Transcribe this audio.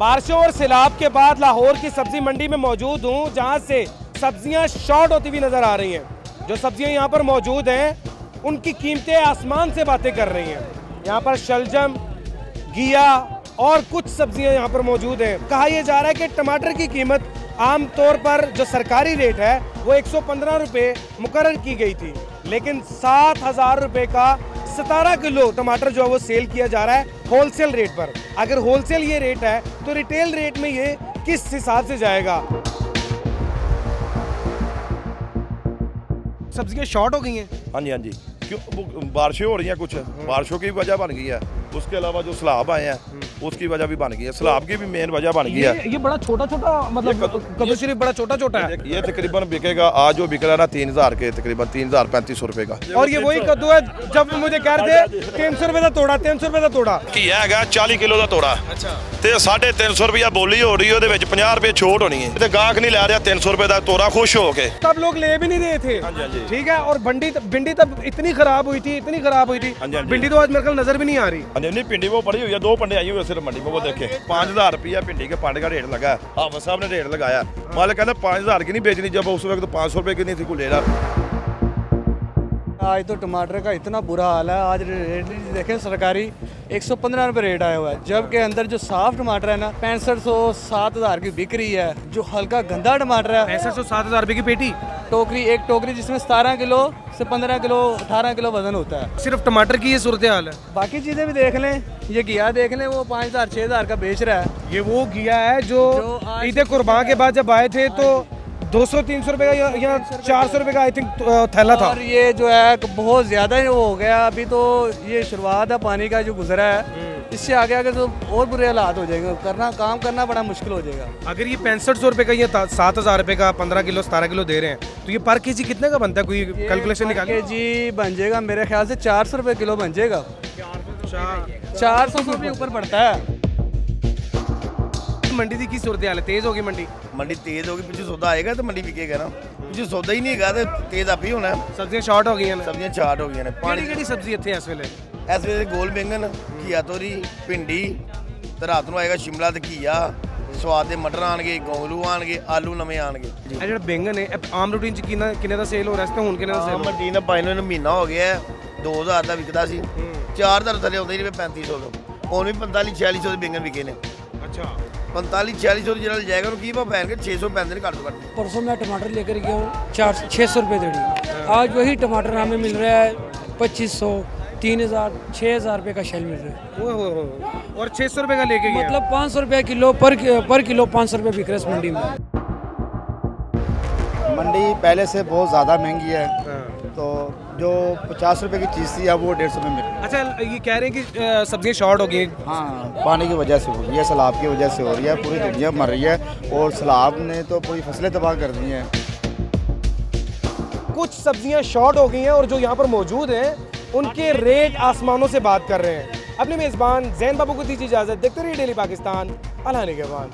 बारिशों और सैलाब के बाद लाहौर की सब्जी मंडी में मौजूद हूँ, जहाँ से सब्जियाँ शॉर्ट होती हुई नजर आ रही हैं। जो सब्जियाँ यहाँ पर मौजूद हैं उनकी कीमतें आसमान से बातें कर रही हैं। यहाँ पर शलजम, घिया और कुछ सब्जियाँ यहाँ पर मौजूद हैं। कहा यह जा रहा है कि टमाटर की कीमत आम तौर पर जो सरकारी रेट है वो 115 रुपये मुकर्रर की गई थी, लेकिन 7,000 रुपये का 17 किलो टमाटर जो है वो सेल किया जा रहा है होलसेल रेट पर। अगर होलसेल ये रेट है तो रिटेल रेट में ये किस हिसाब से जाएगा? सब्जियां शॉर्ट हो गई हैं। हाँ जी, हाँ जी, क्यों बारिशें हो रही हैं, कुछ बारिशों की वजह बन गई है। उसके अलावा जो सैलाब आए हैं उसकी वजह भी बन गई है। सैलाब की भी मेन वजह बन गई है। ये बड़ा छोटा छोटा, मतलब कद्दू शरीफ बड़ा छोटा छोटा है। ये तकरीबन बिकेगा, आज जो बिक रहा है ना 3,000 के, तकरीबन 3,035 रुपए का। और ये वही कद्दू है जब मुझे कह रहे थे 300 रुपए का तोड़ा, 300 रुपए का तोड़ा। घिया हैगा 40 किलो ਦਾ ਤੋੜਾ। अच्छा। ਤੇ 350 ਰੁਪਿਆ ਬੋਲੀ ਹੋ ਰਹੀ ਹੈ, ਉਹਦੇ ਵਿੱਚ 50 ਰੁਪਏ ਛੋਟ ਹੋਣੀ ਹੈ ਤੇ ਗਾਹਕ ਨਹੀਂ ਲੈ ਰਿਹਾ 300 ਰੁਪਏ ਦਾ ਤੋੜਾ खुश हो के। तब लोग ले भी नहीं रहे थे। हाँ जी, हाँ जी। ठीक है। और भिंडी तब इतनी खराब हुई थी, इतनी खराब हुई थी। हाँ जी, हाँ जी। भिंडी तो आज मेरे को नजर भी नहीं आ रही। हाँ नहीं, भिंडी वो पड़ी हुई है, 2 पंडे आई हुई है सिर्फ मंडी में, वो देखे 5,000 रुपया भिंडी के पंड का रेट लगा है। हाफिज साहब ने रेट लगाया, मालिक कहता 5,000 की नहीं बेचनी, जब उस वक्त 500 रुपए की नहीं थी कोई ले रहा। आज तो टमाटर का इतना बुरा हाल है। आज रेट देखें सरकारी 115 रुपये रेट आया हुआ है, जबकि अंदर जो साफ टमाटर है ना 6500 7,000 की बिक रही है। जो हल्का गंदा टमाटर है 6500 7,000 रुपए की पेटी। टोकरी, एक टोकरी जिसमें 17 किलो से 15 किलो 18 किलो वजन होता है। सिर्फ टमाटर की ये सूरत हाल है। बाकी चीज़ें भी देख लें, ये घिया देख लें, वो 5,000 6,000 का बेच रहा है। ये वो घिया है जो ईद कुर्बान के बाद जब आए थे तो 200-300 रुपए का या 400 रुपए का आई थिंक थैला था। और ये जो है बहुत ज़्यादा ही वो हो गया। अभी तो ये शुरुआत है पानी का जो गुजरा है, इससे आगे आगे तो और बुरे हालात हो जाएंगे। काम करना बड़ा मुश्किल हो जाएगा। अगर ये 6500 रुपए का, ये 7,000 रुपए का 15 किलो 17 किलो दे रहे हैं तो ये पर केजी कितने का बनता है? कोई कैलकुलेशन निकालिए। केजी बन जाएगा मेरे ख्याल से 400 रुपये किलो बन जाएगा। 400 रुपये ऊपर पड़ता है। मंडी की सूरत हाल है? तेज होगी मंडी? मंडी तेज होगी, पीछे सौदा आएगा तो मंडी बिकेगा ना। पीछे सौदा ही नहीं है तो तेज आप ही होना है। सब्जियां शॉर्ट हो गई हैं। सब्जियां चार्ट हो गई हैं। ਕਿਹੜੀ ਸਬਜ਼ੀ ਇੱਥੇ ਇਸ ਵੇਲੇ? ਇਸ ਵੇਲੇ ਗੋਲ ਬੈਂਗਣ, ਘੀਆ ਤੋਰੀ, ਭਿੰਡੀ ਤੇ ਰਾਤ ਨੂੰ ਆਏਗਾ ਸ਼ਿਮਲਾ ਤੇ ਘੀਆ, ਸਵਾਦ ਦੇ ਮਟਰ ਆਣਗੇ, ਗੋਂਗਲੂ ਆਣਗੇ, ਆਲੂ ਨਵੇਂ ਆਣਗੇ। ਇਹ ਜਿਹੜਾ ਬੈਂਗਣ ਹੈ ਆਮ ਰੂਟੀਨ ਚ ਕਿੰਨੇ ਦਾ ਸੇਲ ਹੋ ਰਿਹਾ ਸੀ ਤੇ ਹੁਣ ਕਿੰਨੇ ਦਾ ਸੇਲ? ਮੰਡੀ ਦਾ ਪਾਈ ਨੂੰ ਮਹੀਨਾ ਹੋ ਗਿਆ, 2,000 ਦਾ ਵਿਕਦਾ ਸੀ, 4,000 ਥੱਲੇ ਆਉਂਦੇ ਨਹੀਂ 3500 ਦਾ। ਹੁਣ ਵੀ 45-4600 ਦੇ ਬੈਂਗਣ ਵਿਕੇ ਨੇ। अच्छा। 45-4600 ਜਿਹੜਾ ਜਾਏਗਾ ਉਹਨੂੰ ਕੀ ਭਾਅ ਪੈਣਗੇ? 600 ਪੈਂਦੇ ਨੇ ਘੱਟ ਤੋਂ घट। परसों मैं टमाटर लेकर गया हूँ 600 रुपये दड़ी। आज वही टमाटर हमें मिल रहा है 2,500 3,000 6,000 रुपये का शेल मिल रहा है। और 600 रुपये का लेके गया। मतलब 500 रुपये किलो पर किलो 500 रुपये बिक रहा है इस मंडी में। मंडी पहले से बहुत ज़्यादा महंगी है, तो जो 50 रुपए की चीज़ थी अब वो 150 में मिल रही है। अच्छा, ये कह रहे हैं कि सब्जियां शॉर्ट हो गई। हाँ, पानी की वजह से हो रही है, सैलाब की वजह से हो रही है। पूरी दुनिया मर रही है और सैलाब ने तो पूरी फसलें तबाह कर दी हैं। कुछ सब्जियां शॉर्ट हो गई हैं और जो यहाँ पर मौजूद हैं उनके रेट आसमानों से बात कर रहे हैं। अपने मेज़बान जैन बाबू को दीजिए इजाज़त। देखते रहिए डेली पाकिस्तान, अल्लाह निगहबान।